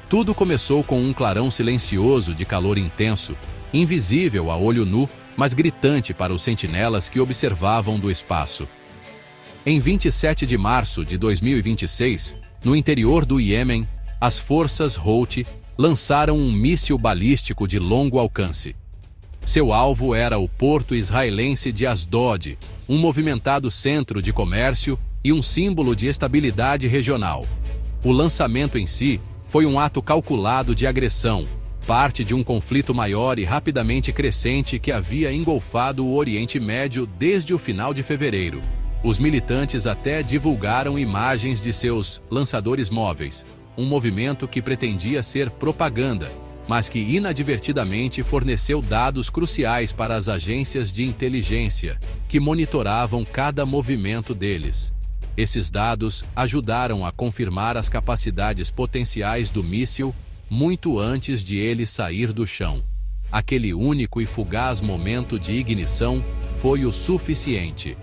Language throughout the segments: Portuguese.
Tudo começou com um clarão silencioso de calor intenso, invisível a olho nu, mas gritante para os sentinelas que observavam do espaço. Em 27 de março de 2026, no interior do Iêmen, as forças Houthi lançaram um míssil balístico de longo alcance. Seu alvo era o porto israelense de Asdod, um movimentado centro de comércio e um símbolo de estabilidade regional. O lançamento em si foi um ato calculado de agressão, parte de um conflito maior e rapidamente crescente que havia engolfado o Oriente Médio desde o final de fevereiro. Os militantes até divulgaram imagens de seus lançadores móveis, um movimento que pretendia ser propaganda, mas que inadvertidamente forneceu dados cruciais para as agências de inteligência, que monitoravam cada movimento deles. Esses dados ajudaram a confirmar as capacidades potenciais do míssil muito antes de ele sair do chão. Aquele único e fugaz momento de ignição foi o suficiente.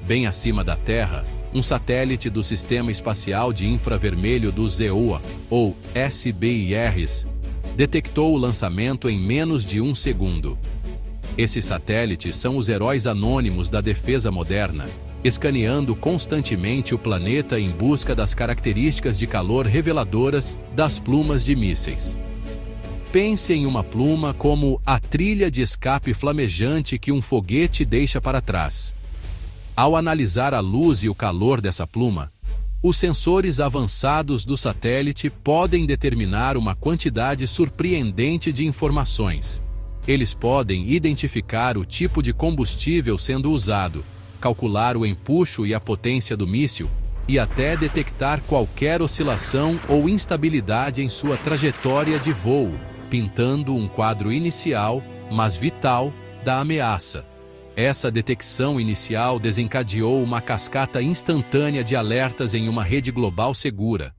Bem acima da Terra, um satélite do Sistema Espacial de Infravermelho do ZEOA, ou SBIRS, detectou o lançamento em menos de um segundo. Esses satélites são os heróis anônimos da defesa moderna, escaneando constantemente o planeta em busca das características de calor reveladoras das plumas de mísseis. Pense em uma pluma como a trilha de escape flamejante que um foguete deixa para trás. Ao analisar a luz e o calor dessa pluma, os sensores avançados do satélite podem determinar uma quantidade surpreendente de informações. Eles podem identificar o tipo de combustível sendo usado, calcular o empuxo e a potência do míssil e até detectar qualquer oscilação ou instabilidade em sua trajetória de voo, pintando um quadro inicial, mas vital, da ameaça. Essa detecção inicial desencadeou uma cascata instantânea de alertas em uma rede global segura.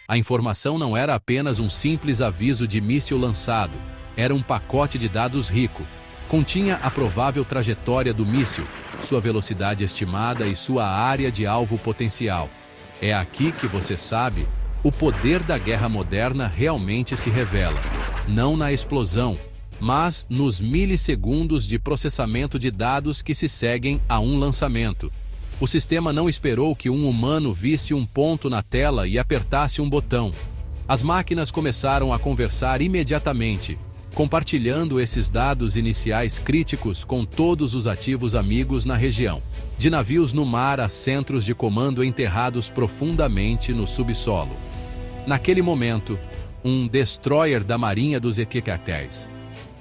A informação não era apenas um simples aviso de míssil lançado, era um pacote de dados rico. Continha a provável trajetória do míssil, sua velocidade estimada e sua área de alvo potencial. É aqui que você sabe, o poder da guerra moderna realmente se revela. Não na explosão, mas nos milissegundos de processamento de dados que se seguem a um lançamento. O sistema não esperou que um humano visse um ponto na tela e apertasse um botão. As máquinas começaram a conversar imediatamente, compartilhando esses dados iniciais críticos com todos os ativos amigos na região. De navios no mar a centros de comando enterrados profundamente no subsolo. Naquele momento, um destroyer da Marinha dos Equecartéis,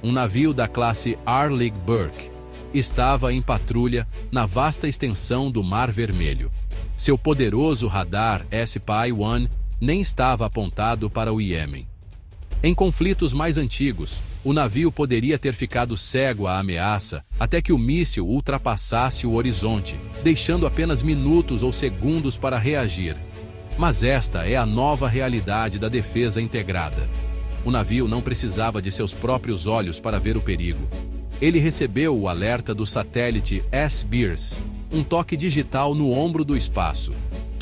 um navio da classe Arleigh Burke, estava em patrulha na vasta extensão do Mar Vermelho. Seu poderoso radar Spy-1 nem estava apontado para o Iêmen. Em conflitos mais antigos, o navio poderia ter ficado cego à ameaça até que o míssil ultrapassasse o horizonte, deixando apenas minutos ou segundos para reagir. Mas esta é a nova realidade da defesa integrada. O navio não precisava de seus próprios olhos para ver o perigo. Ele recebeu o alerta do satélite SBIRS, um toque digital no ombro do espaço,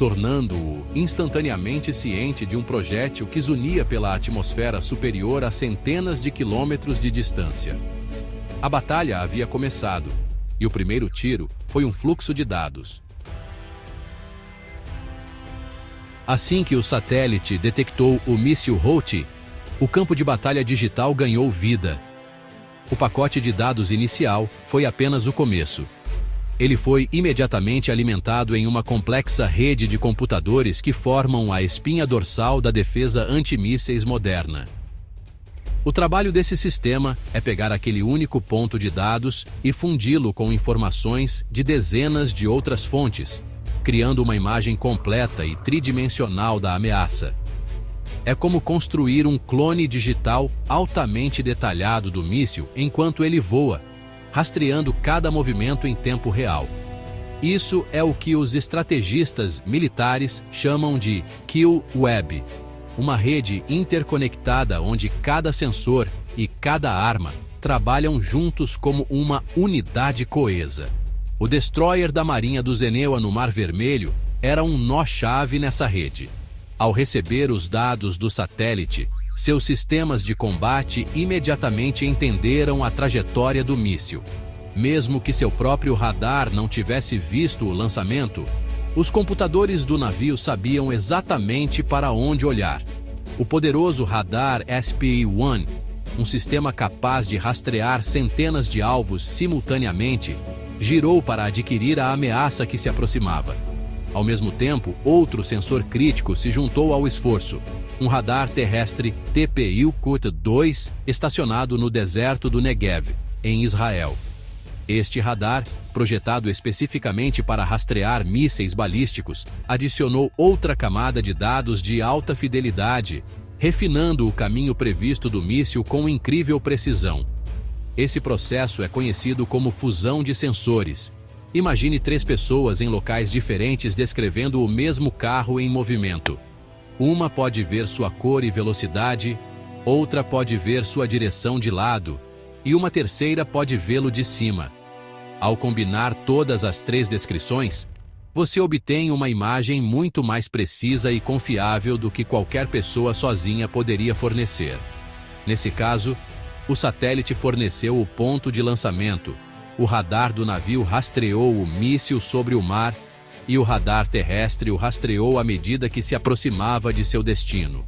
tornando-o instantaneamente ciente de um projétil que zunia pela atmosfera superior a centenas de quilômetros de distância. A batalha havia começado, e o primeiro tiro foi um fluxo de dados. Assim que o satélite detectou o míssil Houthi, o campo de batalha digital ganhou vida. O pacote de dados inicial foi apenas o começo. Ele foi imediatamente alimentado em uma complexa rede de computadores que formam a espinha dorsal da defesa antimísseis moderna. O trabalho desse sistema é pegar aquele único ponto de dados e fundi-lo com informações de dezenas de outras fontes, criando uma imagem completa e tridimensional da ameaça. É como construir um clone digital altamente detalhado do míssil enquanto ele voa, rastreando cada movimento em tempo real. Isso é o que os estrategistas militares chamam de Kill Web, uma rede interconectada onde cada sensor e cada arma trabalham juntos como uma unidade coesa. O destroyer da Marinha do ZEOA no Mar Vermelho era um nó-chave nessa rede. Ao receber os dados do satélite, Seus sistemas de combate imediatamente entenderam a trajetória do míssil. Mesmo que seu próprio radar não tivesse visto o lançamento, os computadores do navio sabiam exatamente para onde olhar. O poderoso radar SPE-1, um sistema capaz de rastrear centenas de alvos simultaneamente, girou para adquirir a ameaça que se aproximava. Ao mesmo tempo, outro sensor crítico se juntou ao esforço, um radar terrestre TPY-2 estacionado no deserto do Negev, em Israel. Este radar, projetado especificamente para rastrear mísseis balísticos, adicionou outra camada de dados de alta fidelidade, refinando o caminho previsto do míssil com incrível precisão. Esse processo é conhecido como fusão de sensores. Imagine 3 pessoas em locais diferentes descrevendo o mesmo carro em movimento. Uma pode ver sua cor e velocidade, outra pode ver sua direção de lado, e uma terceira pode vê-lo de cima. Ao combinar todas as 3 descrições, você obtém uma imagem muito mais precisa e confiável do que qualquer pessoa sozinha poderia fornecer. Nesse caso, o satélite forneceu o ponto de lançamento, o radar do navio rastreou o míssil sobre o mar e o radar terrestre o rastreou à medida que se aproximava de seu destino.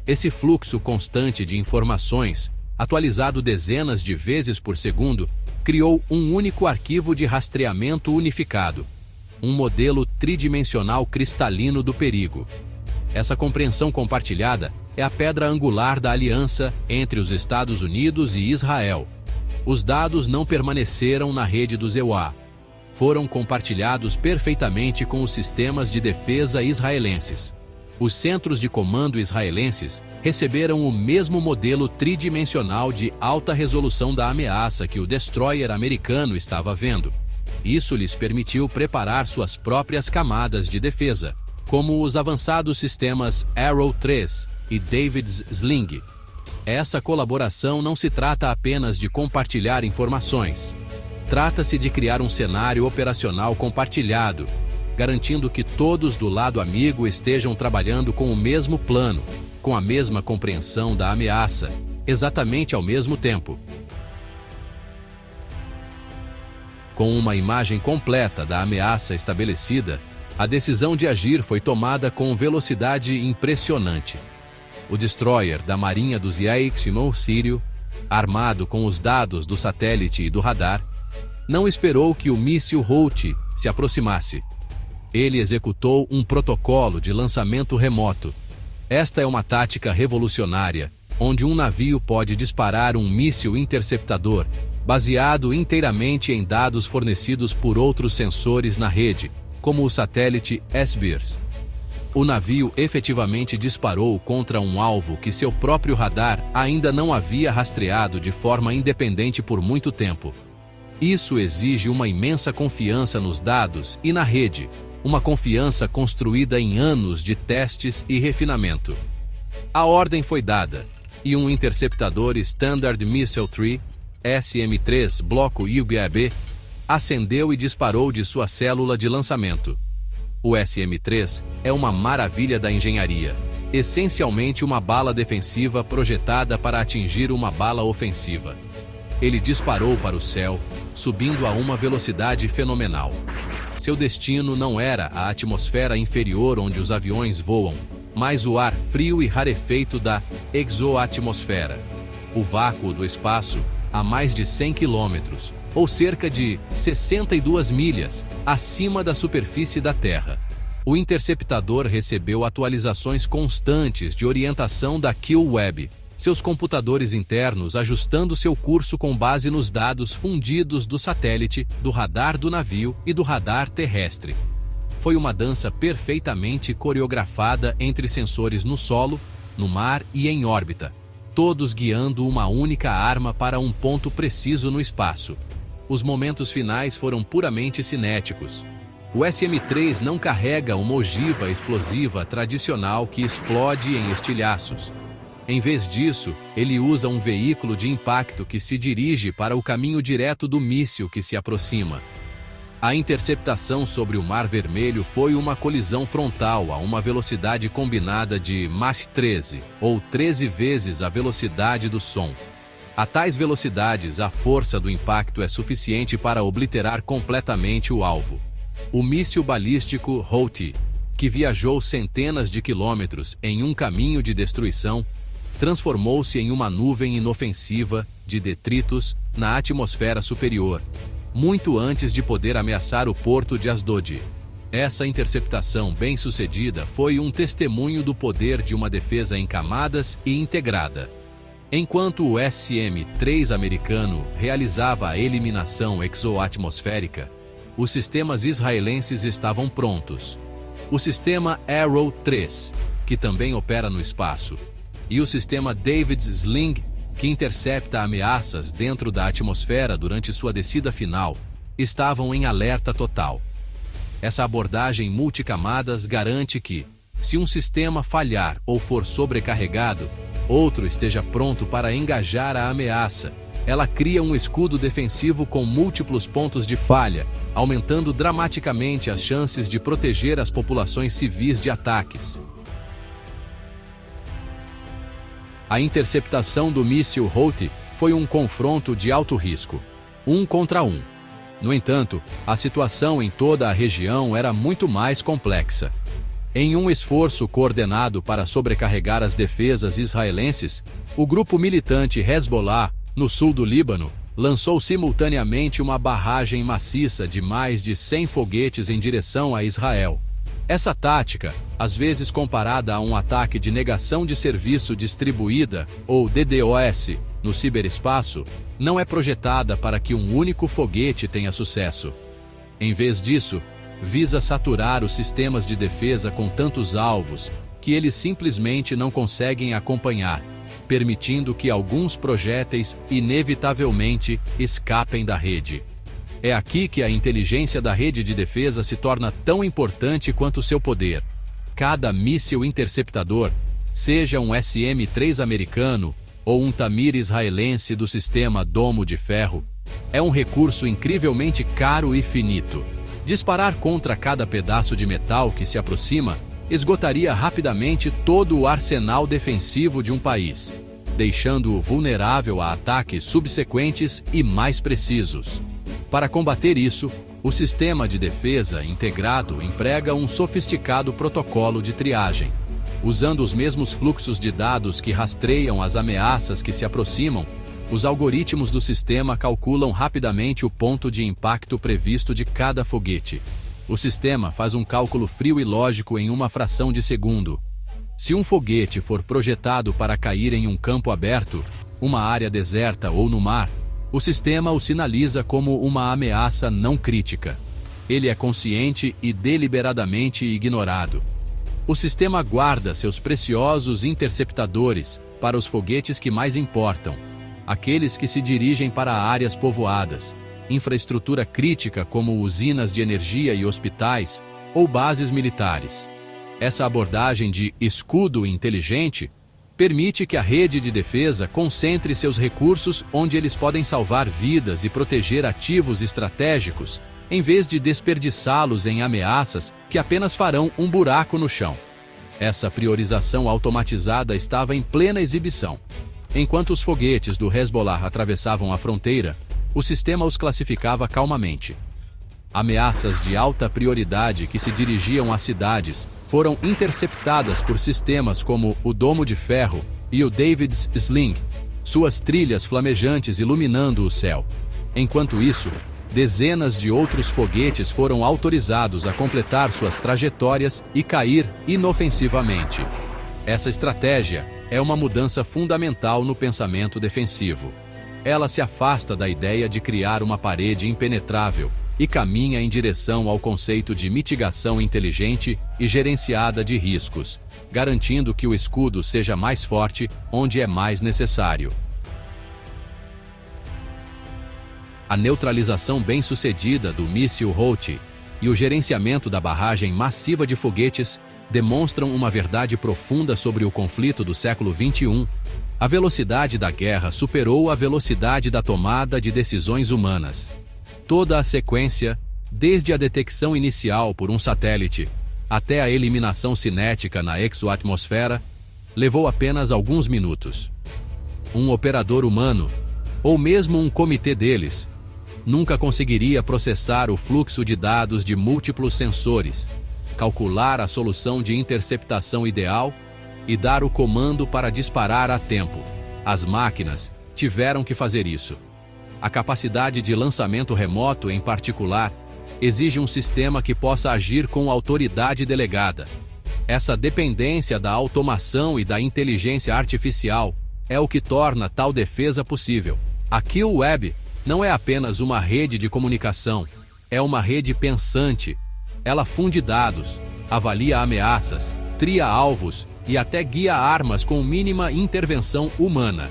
Esse fluxo constante de informações, atualizado dezenas de vezes por segundo, criou um único arquivo de rastreamento unificado, um modelo tridimensional cristalino do perigo. Essa compreensão compartilhada é a pedra angular da aliança entre os Estados Unidos e Israel. Os dados não permaneceram na rede do EUA. Foram compartilhados perfeitamente com os sistemas de defesa israelenses. Os centros de comando israelenses receberam o mesmo modelo tridimensional de alta resolução da ameaça que o destroyer americano estava vendo. Isso lhes permitiu preparar suas próprias camadas de defesa, como os avançados sistemas Arrow 3 e David's Sling. Essa colaboração não se trata apenas de compartilhar informações. Trata-se de criar um cenário operacional compartilhado, garantindo que todos do lado amigo estejam trabalhando com o mesmo plano, com a mesma compreensão da ameaça, exatamente ao mesmo tempo. Com uma imagem completa da ameaça estabelecida, a decisão de agir foi tomada com velocidade impressionante. O destroyer da Marinha dos Yaik Shimon Sírio, armado com os dados do satélite e do radar, não esperou que o míssil Houthi se aproximasse. Ele executou um protocolo de lançamento remoto. Esta é uma tática revolucionária, onde um navio pode disparar um míssil interceptador, baseado inteiramente em dados fornecidos por outros sensores na rede, como o satélite SBIRS. O navio efetivamente disparou contra um alvo que seu próprio radar ainda não havia rastreado de forma independente por muito tempo. Isso exige uma imensa confiança nos dados e na rede, uma confiança construída em anos de testes e refinamento. A ordem foi dada, e um interceptador Standard Missile 3, SM-3 Bloco UBAB, acendeu e disparou de sua célula de lançamento. O SM-3 é uma maravilha da engenharia, essencialmente uma bala defensiva projetada para atingir uma bala ofensiva. Ele disparou para o céu, subindo a uma velocidade fenomenal. Seu destino não era a atmosfera inferior onde os aviões voam, mas o ar frio e rarefeito da exoatmosfera. O vácuo do espaço, a mais de 100 quilômetros, ou cerca de 62 milhas, acima da superfície da Terra. O interceptador recebeu atualizações constantes de orientação da Kill Web, seus computadores internos ajustando seu curso com base nos dados fundidos do satélite, do radar do navio e do radar terrestre. Foi uma dança perfeitamente coreografada entre sensores no solo, no mar e em órbita, todos guiando uma única arma para um ponto preciso no espaço. Os momentos finais foram puramente cinéticos. O SM-3 não carrega uma ogiva explosiva tradicional que explode em estilhaços. Em vez disso, ele usa um veículo de impacto que se dirige para o caminho direto do míssil que se aproxima. A interceptação sobre o Mar Vermelho foi uma colisão frontal a uma velocidade combinada de Mach 13, ou 13 vezes a velocidade do som. A tais velocidades, a força do impacto é suficiente para obliterar completamente o alvo. O míssil balístico Houthi, que viajou centenas de quilômetros em um caminho de destruição, transformou-se em uma nuvem inofensiva de detritos na atmosfera superior, muito antes de poder ameaçar o porto de Asdod. Essa interceptação bem-sucedida foi um testemunho do poder de uma defesa em camadas e integrada. Enquanto o SM-3 americano realizava a eliminação exoatmosférica, os sistemas israelenses estavam prontos. O sistema Arrow 3, que também opera no espaço, e o sistema David's Sling, que intercepta ameaças dentro da atmosfera durante sua descida final, estavam em alerta total. Essa abordagem multicamadas garante que, se um sistema falhar ou for sobrecarregado, outro esteja pronto para engajar a ameaça. Ela cria um escudo defensivo com múltiplos pontos de falha, aumentando dramaticamente as chances de proteger as populações civis de ataques. A interceptação do míssil Houthi foi um confronto de alto risco, 1 contra 1. No entanto, a situação em toda a região era muito mais complexa. Em um esforço coordenado para sobrecarregar as defesas israelenses, o grupo militante Hezbollah, no sul do Líbano, lançou simultaneamente uma barragem maciça de mais de 100 foguetes em direção a Israel. Essa tática, às vezes comparada a um ataque de negação de serviço distribuída, ou DDoS, no ciberespaço, não é projetada para que um único foguete tenha sucesso. Em vez disso, visa saturar os sistemas de defesa com tantos alvos que eles simplesmente não conseguem acompanhar, permitindo que alguns projéteis inevitavelmente escapem da rede. É aqui que a inteligência da rede de defesa se torna tão importante quanto seu poder. Cada míssil interceptador, seja um SM-3 americano ou um Tamir israelense do sistema Domo de Ferro, é um recurso incrivelmente caro e finito. Disparar contra cada pedaço de metal que se aproxima esgotaria rapidamente todo o arsenal defensivo de um país, deixando-o vulnerável a ataques subsequentes e mais precisos. Para combater isso, o sistema de defesa integrado emprega um sofisticado protocolo de triagem. Usando os mesmos fluxos de dados que rastreiam as ameaças que se aproximam, os algoritmos do sistema calculam rapidamente o ponto de impacto previsto de cada foguete. O sistema faz um cálculo frio e lógico em uma fração de segundo. Se um foguete for projetado para cair em um campo aberto, uma área deserta ou no mar, o sistema o sinaliza como uma ameaça não crítica. Ele é consciente e deliberadamente ignorado. O sistema guarda seus preciosos interceptadores para os foguetes que mais importam, aqueles que se dirigem para áreas povoadas, infraestrutura crítica como usinas de energia e hospitais, ou bases militares. Essa abordagem de escudo inteligente permite que a rede de defesa concentre seus recursos onde eles podem salvar vidas e proteger ativos estratégicos, em vez de desperdiçá-los em ameaças que apenas farão um buraco no chão. Essa priorização automatizada estava em plena exibição. Enquanto os foguetes do Hezbollah atravessavam a fronteira, o sistema os classificava calmamente. Ameaças de alta prioridade que se dirigiam às cidades foram interceptadas por sistemas como o Domo de Ferro e o David's Sling, suas trilhas flamejantes iluminando o céu. Enquanto isso, dezenas de outros foguetes foram autorizados a completar suas trajetórias e cair inofensivamente. Essa estratégia é uma mudança fundamental no pensamento defensivo. Ela se afasta da ideia de criar uma parede impenetrável e caminha em direção ao conceito de mitigação inteligente e gerenciada de riscos, garantindo que o escudo seja mais forte onde é mais necessário. A neutralização bem-sucedida do míssil Houthi e o gerenciamento da barragem massiva de foguetes demonstram uma verdade profunda sobre o conflito do século XXI. A velocidade da guerra superou a velocidade da tomada de decisões humanas. Toda a sequência, Desde a detecção inicial por um satélite até a eliminação cinética na exoatmosfera, levou apenas alguns minutos. Um operador humano, ou mesmo um comitê deles, nunca conseguiria processar o fluxo de dados de múltiplos sensores, calcular a solução de interceptação ideal e dar o comando para disparar a tempo. As máquinas tiveram que fazer isso. A capacidade de lançamento remoto, em particular, exige um sistema que possa agir com autoridade delegada. Essa dependência da automação e da inteligência artificial é o que torna tal defesa possível. A Kill Web não é apenas uma rede de comunicação, é uma rede pensante. Ela funde dados, avalia ameaças, tria alvos e até guia armas com mínima intervenção humana.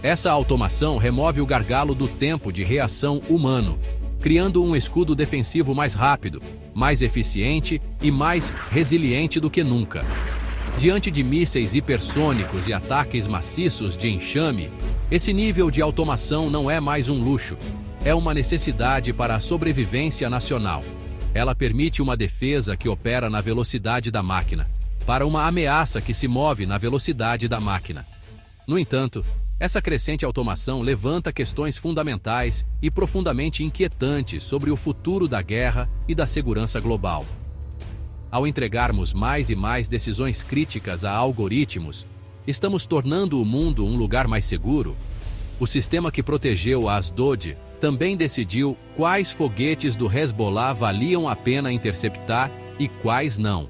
Essa automação remove o gargalo do tempo de reação humano, criando um escudo defensivo mais rápido, mais eficiente e mais resiliente do que nunca. Diante de mísseis hipersônicos e ataques maciços de enxame, esse nível de automação não é mais um luxo, é uma necessidade para a sobrevivência nacional. Ela permite uma defesa que opera na velocidade da máquina, para uma ameaça que se move na velocidade da máquina. No entanto, essa crescente automação levanta questões fundamentais e profundamente inquietantes sobre o futuro da guerra e da segurança global. Ao entregarmos mais e mais decisões críticas a algoritmos, estamos tornando o mundo um lugar mais seguro? O sistema que protegeu a Asdod também decidiu quais foguetes do Hezbollah valiam a pena interceptar e quais não.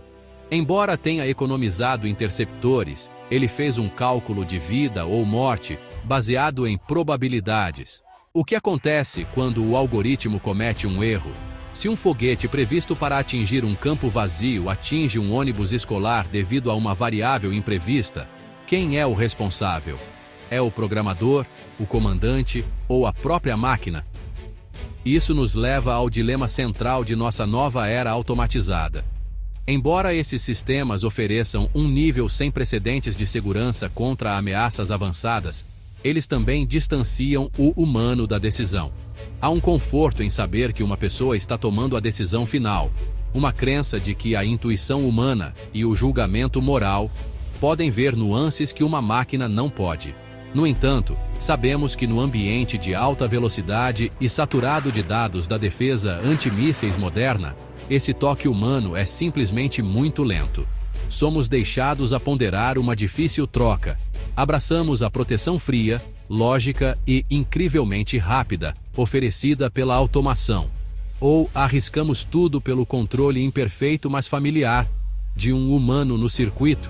Embora tenha economizado interceptores, ele fez um cálculo de vida ou morte baseado em probabilidades. O que acontece quando o algoritmo comete um erro? Se um foguete previsto para atingir um campo vazio atinge um ônibus escolar devido a uma variável imprevista, quem é o responsável? É o programador, o comandante ou a própria máquina? Isso nos leva ao dilema central de nossa nova era automatizada. Embora esses sistemas ofereçam um nível sem precedentes de segurança contra ameaças avançadas, eles também distanciam o humano da decisão. Há um conforto em saber que uma pessoa está tomando a decisão final, uma crença de que a intuição humana e o julgamento moral podem ver nuances que uma máquina não pode. No entanto, sabemos que no ambiente de alta velocidade e saturado de dados da defesa antimísseis moderna, esse toque humano é simplesmente muito lento. Somos deixados a ponderar uma difícil troca. Abraçamos a proteção fria, lógica e incrivelmente rápida, oferecida pela automação. Ou arriscamos tudo pelo controle imperfeito mas familiar de um humano no circuito.